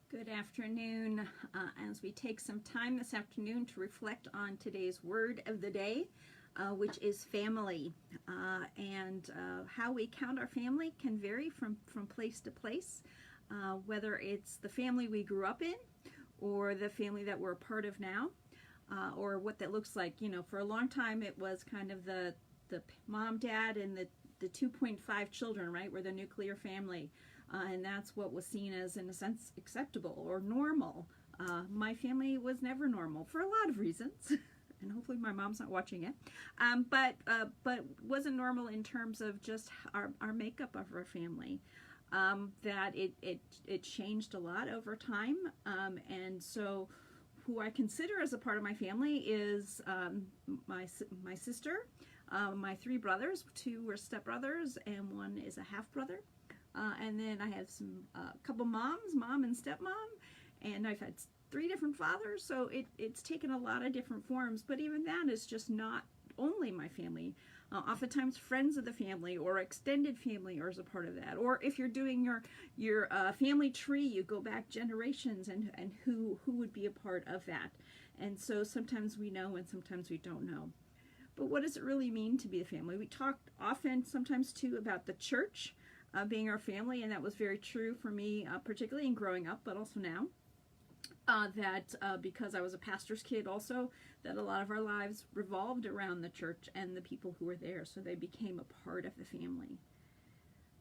Good afternoon. As we take some time this afternoon to reflect on today's word of the day, which is family. And how we count our family can vary from place to place, whether it's the family we grew up in or the family that we're a part of now, or what that looks like. You know, for a long time it was kind of the mom, dad, and the 2.5 children, right? We're the nuclear family. And that's what was seen as, in a sense, acceptable or normal. My family was never normal for a lot of reasons, and hopefully my mom's not watching it. But wasn't normal in terms of just our makeup of our family. That it changed a lot over time, and so who I consider as a part of my family is my sister, my three brothers. Two were stepbrothers, and one is a half brother. And then I have a couple moms, mom and stepmom, and I've had three different fathers, so it's taken a lot of different forms, but even that is just not only my family. Oftentimes friends of the family or extended family are as a part of that. Or if you're doing your family tree, you go back generations and who would be a part of that. And so sometimes we know and sometimes we don't know. But what does it really mean to be a family? We talk often, sometimes too, about the church being our family, and that was very true for me, particularly in growing up, but also now. Because I was a pastor's kid also, that a lot of our lives revolved around the church and the people who were there, so they became a part of the family.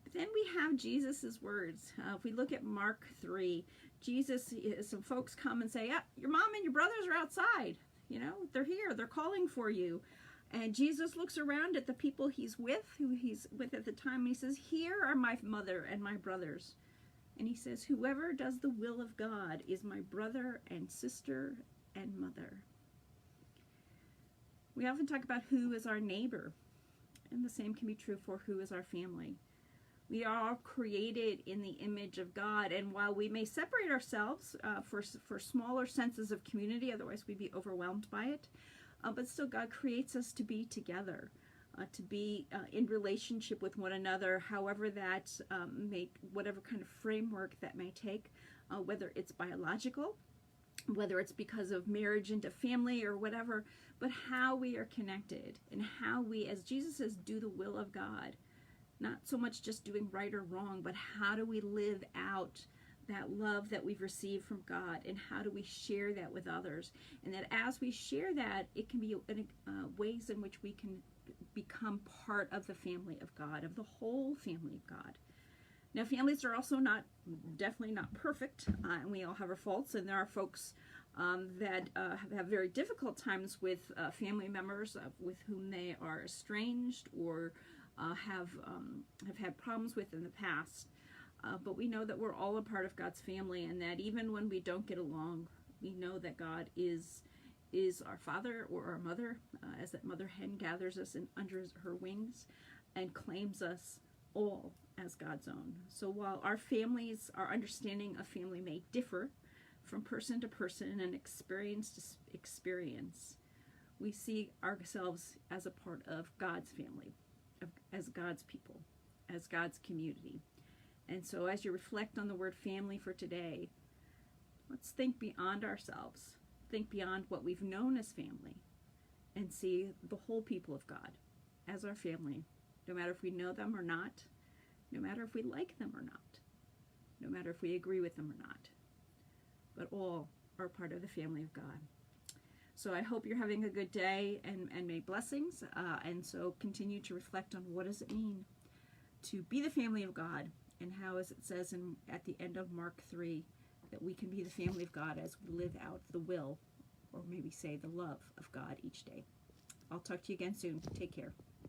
But then we have Jesus's words. If we look at Mark 3, Jesus, some folks come and say, your mom and your brothers are outside. You know, they're here, they're calling for you. And Jesus looks around at the people who he's with at the time, and he says, here are my mother and my brothers. And he says, whoever does the will of God is my brother and sister and mother. We often talk about who is our neighbor, and the same can be true for who is our family. We are all created in the image of God, and while we may separate ourselves for smaller senses of community, otherwise we'd be overwhelmed by it, but still God creates us to be together, to be in relationship with one another, however that whatever kind of framework that may take, whether it's biological, whether it's because of marriage into family or whatever, but how we are connected and how we, as Jesus says, do the will of God. Not so much just doing right or wrong, but how do we live out that love that we've received from God, and how do we share that with others? And that as we share that, it can be ways in which we can become part of the family of God, of the whole family of God. Now, families are also definitely not perfect, and we all have our faults, and there are folks that have very difficult times with family members with whom they are estranged or have had problems with in the past. But we know that we're all a part of God's family, and that even when we don't get along, we know that God is our father or our mother, as that mother hen gathers us under her wings and claims us all as God's own. So while our understanding of family may differ from person to person and experience to experience, we see ourselves as a part of God's family, as God's people, as God's community. And so as you reflect on the word family for today, let's think beyond ourselves. Think beyond what we've known as family and see the whole people of God as our family, no matter if we know them or not, no matter if we like them or not, no matter if we agree with them or not, but all are part of the family of God. So I hope you're having a good day, and may blessings, and so continue to reflect on what does it mean to be the family of God, and how, as it says at the end of Mark 3, that we can be the family of God as we live out the will, or maybe say the love of God each day. I'll talk to you again soon. Take care.